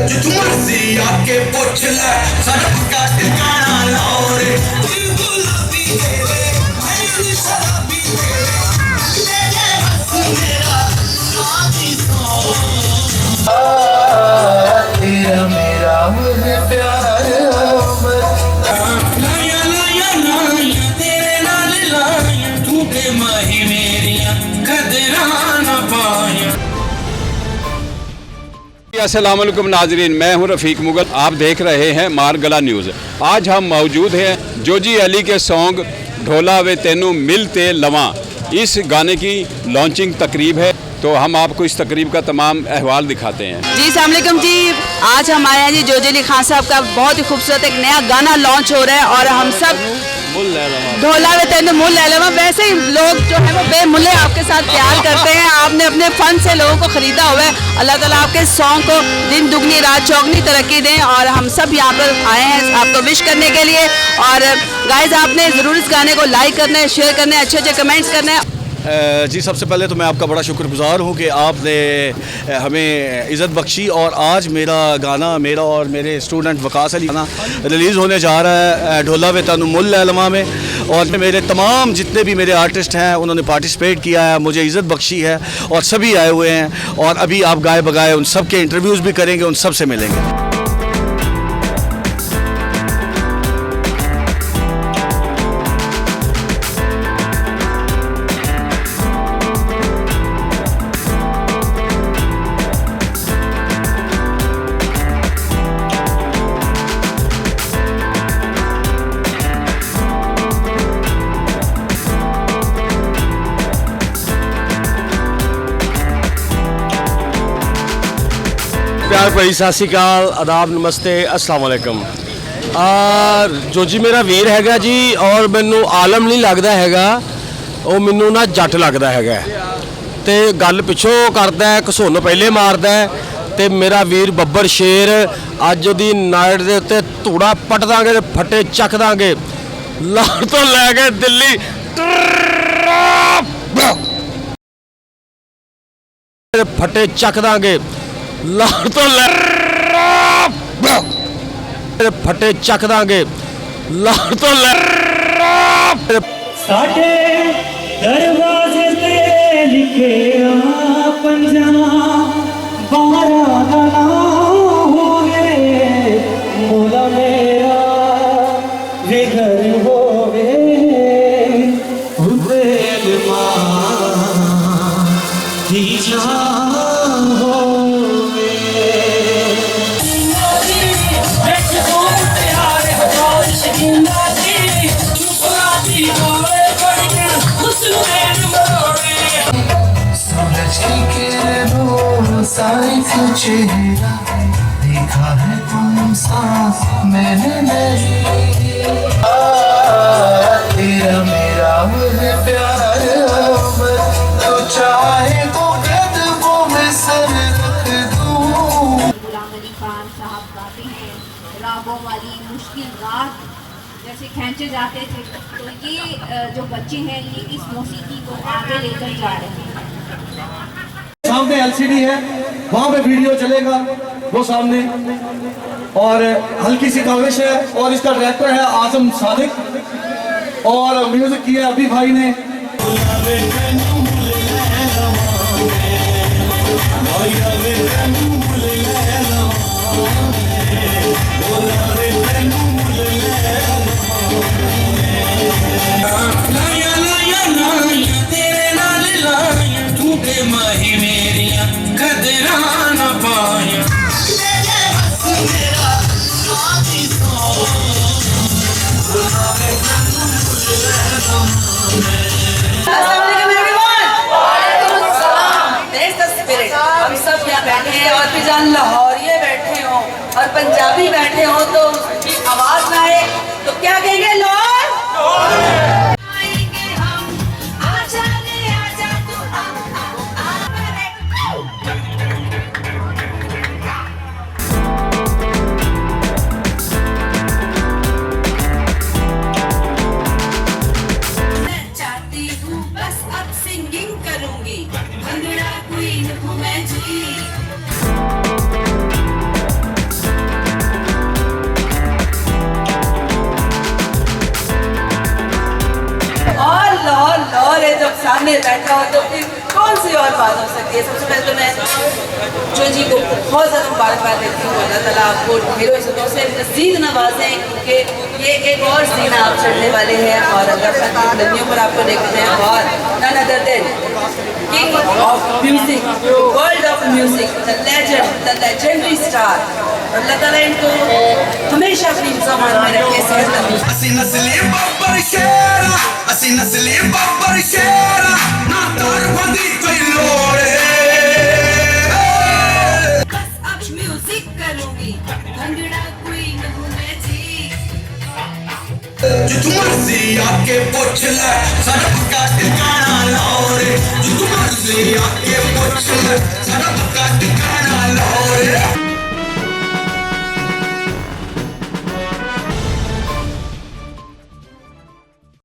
जिथों मर्जी आके पुछ ले सड़क का ठिकाना लाहौर दिल गुलाबी तेरे मैं शराबी तेरे बस मेरा राजी सो तेरा मेरा मुझे प्यार लाया लाया लाया तेरे नाल लाया तू ते माही मेरिया कदरा ना पाया। अस्सलाम वालेकुम नाजरीन, मैं हूं रफ़ीक मुगल। आप देख रहे हैं मारगला न्यूज़। आज हम मौजूद हैं जोजी अली के सॉन्ग ढोला वे तेनू मिलते लवां। इस गाने की लॉन्चिंग तकरीब है, तो हम आपको इस तकरीब का तमाम अहवाल दिखाते हैं। जी अस्सलाम वालेकुम जी, आज हम आए हैं जी जोजी अली खान साहब का बहुत ही खूबसूरत एक नया गाना लॉन्च हो रहा है और हम सब ढोला वे तेनू मुल ले लवां। वैसे ही लोग जो है वो बेमुल्ले आपके साथ प्यार करते हैं। आपने अपने फन से लोगों को ख़रीदा हुआ है। अल्लाह ताला आपके सॉन्ग को दिन दुगनी रात चौगनी तरक्की दें और हम सब यहाँ पर आए हैं आपको विश करने के लिए। और गाइस आपने ज़रूर इस गाने को लाइक करना है, शेयर करना है, अच्छे अच्छे कमेंट्स करना है। जी सबसे पहले तो मैं आपका बड़ा शुक्रगुज़ार हूँ कि आपने हमें इज़्ज़त बख्शी और आज मेरा गाना, मेरा और मेरे स्टूडेंट वकास अली गाना रिलीज़ होने जा रहा है ढोला वे तेनू मुल ले लवां में। और मेरे तमाम जितने भी मेरे आर्टिस्ट हैं उन्होंने पार्टिसिपेट किया है, मुझे इज़्ज़त बख्शी है और सभी आए हुए हैं। और अभी आप गाए बगाए उन सब के इंटरव्यूज़ भी करेंगे, उन सब से मिलेंगे। प्यार भरी सत श्री अकाल, आदाब, नमस्ते, अस्सलाम वालेकुम। जो जी मेरा वीर हैगा जी और मैनू आलम नहीं लगता हैगा, वो मैनू ना जट लगता हैगा ते गल पिछों करता है, घसुन पहले मारदा है। ते मेरा वीर बब्बर शेर अज दी नाइट दे उत्ते धूड़ा पट दांगे, फटे चक दांगे, लाहौर तो लैके दिल्ली फटे चक दांगे, लाहौर तो फटे चक दांगे, लाहौर तो साडे दरवाजे ते लिखे पंजाब 12 दा नाम होवे मौला मेरा वे घर होवे हुबेल मां दी जान होवे। चेहरा देखा है तुम सा मैंने नहीं, तेरा मेरा मुझे प्यार तो चाहे तो कदमों में सर रख दूं। गुलाम अली खान साहब गाते हैं रागों वाली मुश्किल रात जैसे खींचे जाते थे, तो ये जो बच्चे हैं ये इस मौसीकी को आगे लेकर जा रहे हैं। सामने एलसीडी है, वहां पे वीडियो चलेगा वो सामने, और हल्की सी काविश है। और इसका डायरेक्टर है आजम सादिक और म्यूजिक किया अभी भाई ने। लाया लाया लाया तेरे नाल लाया तू ते माही मेरिया कदरा ना पाया तेरे बस मेरा राजी सो हम सब यहाँ बैठे हैं और फिर जान लाहौरिये बैठे हो और पंजाबी बैठे हो तो आवाज ना आए तो क्या कहेंगे लाहौर। भंगड़ा क्वीन हूँ मैं जी। सामने बैठा हो तो फिर कौन सी और बात हो सकती है। सबसे पहले तो मैं जो जी को बहुत ज़्यादा मुबारकबाद देती हूँ। अल्लाह ताला आपको ढेरों इज़्ज़तों से मज़ीद नवाजें, क्योंकि ये एक और सीना आप चढ़ने वाले हैं और अल्लाह खान की बुलंदियों पर आपको देखते हैं। और none other than king of music, world of music, the legend, the legendary star। अल्लाह ताला इनको हमेशा अपनी ज़बान में रखे, सेहत तंदुरुस्ती। ਅਸੀਂ ਨਸਲੀ ਬੱਬਰ ਸ਼ੇਰਾ ਅਸੀਂ ਨਸਲੀ ਬੱਬਰ ਸ਼ੇਰਾ ਨਾ ਤਾਰ ਬੰਦੀ ਕੋਈ ਲੋੜ बस अब म्यूजिक करूंगी, भंगड़ा क्वीन हूँ मैं जी। ਜਿੱਥੋਂ ਮਰਜ਼ੀ ਆ ਕੇ ਪੁੱਛ ਲੈ ਸਾਡਾ ਪੱਕਾ ਟਿਕਾਣਾ ਲਾਹੌਰ ਜਿੱਥੋਂ ਮਰਜ਼ੀ ਆ ਕੇ ਪੁੱਛ ਲੈ ਸਾਡਾ ਪੱਕਾ ਟਿਕਾਣਾ ਲਾਹੌਰ